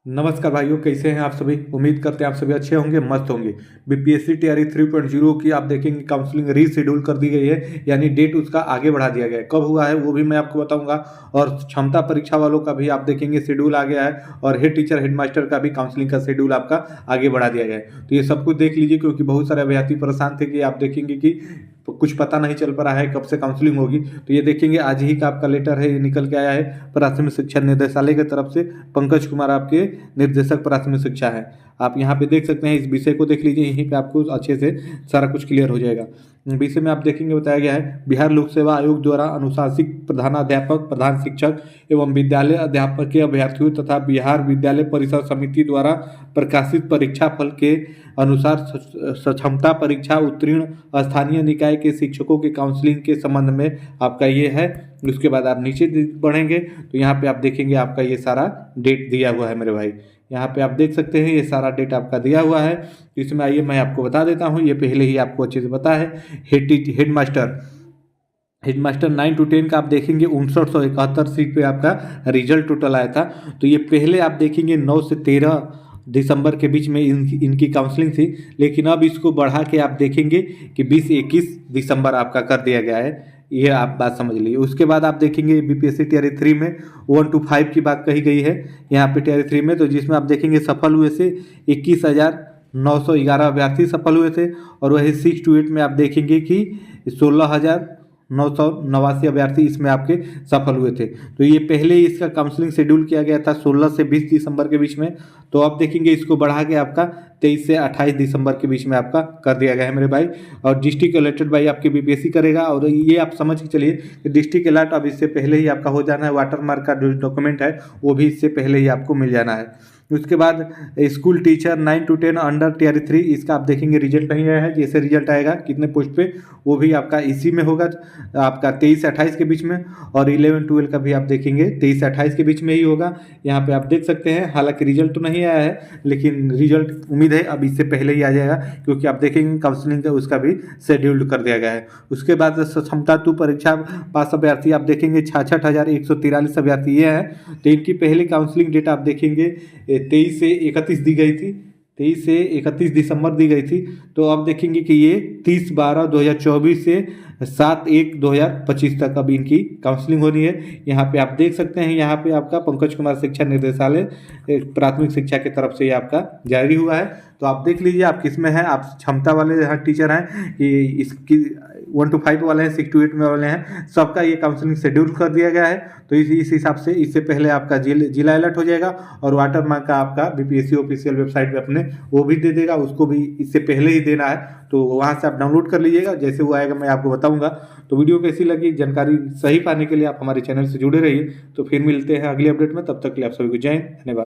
नमस्कार भाइयों, कैसे हैं आप सभी। उम्मीद करते हैं आप सभी अच्छे होंगे, मस्त होंगे। बीपीएससी तैयारी 3.0 की आप देखेंगे काउंसलिंग रीशेड्यूल कर दी गई है, यानी डेट उसका आगे बढ़ा दिया गया है। कब हुआ है वो भी मैं आपको बताऊंगा। और क्षमता परीक्षा वालों का भी आप देखेंगे शेड्यूल आ गया है, और हेड टीचर हेड मास्टर का भी काउंसलिंग का शेड्यूल आपका आगे बढ़ा दिया गया है। तो ये सब कुछ देख लीजिए, क्योंकि बहुत सारे अभ्यर्थी परेशान थे कि आप देखेंगे कि कुछ पता नहीं चल पा रहा है कब से काउंसलिंग होगी। तो ये देखेंगे आज ही का आपका लेटर है, ये निकल के आया है प्राथमिक शिक्षा निदेशालय की तरफ से। पंकज कुमार आपके निर्देशक प्राथमिक शिक्षा है। आप यहाँ पे देख सकते हैं, इस विषय को देख लीजिए, यहीं पे आपको अच्छे से सारा कुछ क्लियर हो जाएगा। विषय में आप देखेंगे बताया गया है, बिहार लोक सेवा आयोग द्वारा अनुशासित प्रधानाध्यापक, प्रधान शिक्षक एवं विद्यालय अध्यापक के अभ्यर्थियों तथा बिहार विद्यालय परिषद समिति द्वारा प्रकाशित परीक्षा फल के अनुसार सक्षमता परीक्षा उत्तीर्ण स्थानीय निकाय के शिक्षकों के काउंसलिंग के संबंध में आपका ये है। उसके बाद आप नीचे बढ़ेंगे तो यहाँ पे आप देखेंगे आपका ये सारा डेट दिया हुआ है मेरे भाई। यहाँ पे आप देख सकते हैं ये सारा डेट आपका दिया हुआ है। इसमें आइए मैं आपको बता देता हूँ, ये पहले ही आपको अच्छे से पता है। हेड मास्टर 9 to 10 का आप देखेंगे 5971 सीट पे आपका रिजल्ट टोटल आया था। तो ये पहले आप देखेंगे 9 से 13 दिसंबर के बीच में इनकी काउंसलिंग थी, लेकिन अब इसको बढ़ा के आप देखेंगे कि 20-21 दिसंबर आपका कर दिया गया है। ये आप बात समझ लीजिए। उसके बाद आप देखेंगे बीपीएससी तैयारी 3 में 1 to 5 की बात कही गई है यहाँ पे तैयारी 3 में। तो जिसमें आप देखेंगे सफल हुए से 21,911 अभ्यर्थी सफल हुए थे, और वही 6 to 8 में आप देखेंगे कि 16,989 अभ्यर्थी इसमें आपके सफल हुए थे। तो ये पहले ही इसका काउंसलिंग शेड्यूल किया गया था 16 से 20 दिसंबर के बीच में। तो आप देखेंगे इसको बढ़ा के आपका 23 से 28 दिसंबर के बीच में आपका कर दिया गया है मेरे भाई। और डिस्ट्रिक्ट अलर्टेड भाई आपकी बीपीएससी करेगा, और ये आप समझ के चलिए कि डिस्ट्रिक्ट अलर्ट अब इससे पहले ही आपका हो जाना है। वाटर मार्क का जो डॉक्यूमेंट है वो भी इससे पहले ही आपको मिल जाना है। उसके बाद स्कूल टीचर 9 to 10 अंडर तैयारी 3, इसका आप देखेंगे रिजल्ट नहीं आया है। जैसे रिजल्ट आएगा कितने पोस्ट पे, वो भी आपका इसी में होगा आपका 23 से 28 के बीच में। और 11-12 का भी आप देखेंगे 23 से 28 के बीच में ही होगा। यहाँ पे आप देख सकते हैं, हालांकि रिजल्ट तो नहीं आया है, लेकिन रिजल्ट उम्मीद है अब इससे पहले ही आ जाएगा, क्योंकि आप देखेंगे काउंसलिंग का उसका भी शेड्यूल्ड कर दिया गया है। उसके बाद क्षमता 2 परीक्षा पास अभ्यर्थी आप देखेंगे 66,143 अभ्यर्थी ये हैं। तो इनकी पहली काउंसलिंग डेट आप देखेंगे 23 से 31 दी गई थी, 23 से 31 दिसंबर दी गई थी। तो अब देखेंगे कि ये 30/12/2024 से 7/1/2025 तक अब इनकी काउंसलिंग होनी है। यहाँ पे आप देख सकते हैं, यहाँ पे आपका पंकज कुमार शिक्षा निर्देशालय प्राथमिक शिक्षा की तरफ से ये आपका जारी हुआ है। तो आप देख लीजिए आप किस में हैं। आप क्षमता वाले यहाँ टीचर हैं कि इसकी 1 to 5 वाले हैं, 6 to 8 में वाले हैं, सबका ये काउंसलिंग शेड्यूल कर दिया गया है। तो इस हिसाब से इससे पहले आपका जिला अलर्ट हो जाएगा, और वाटर मार्क का आपका बीपीएससी ऑफिशियल वेबसाइट पे अपने वो भी दे देगा, उसको भी इससे पहले ही देना है। तो वहाँ से आप डाउनलोड कर लीजिएगा, जैसे वो आएगा मैं आपको बताऊंगा। तो वीडियो कैसी लगी, जानकारी सही पाने के लिए आप हमारे चैनल से जुड़े रहिए। तो फिर मिलते हैं अगले अपडेट में, तब तक के लिए आप सभी को जय हिंद, धन्यवाद।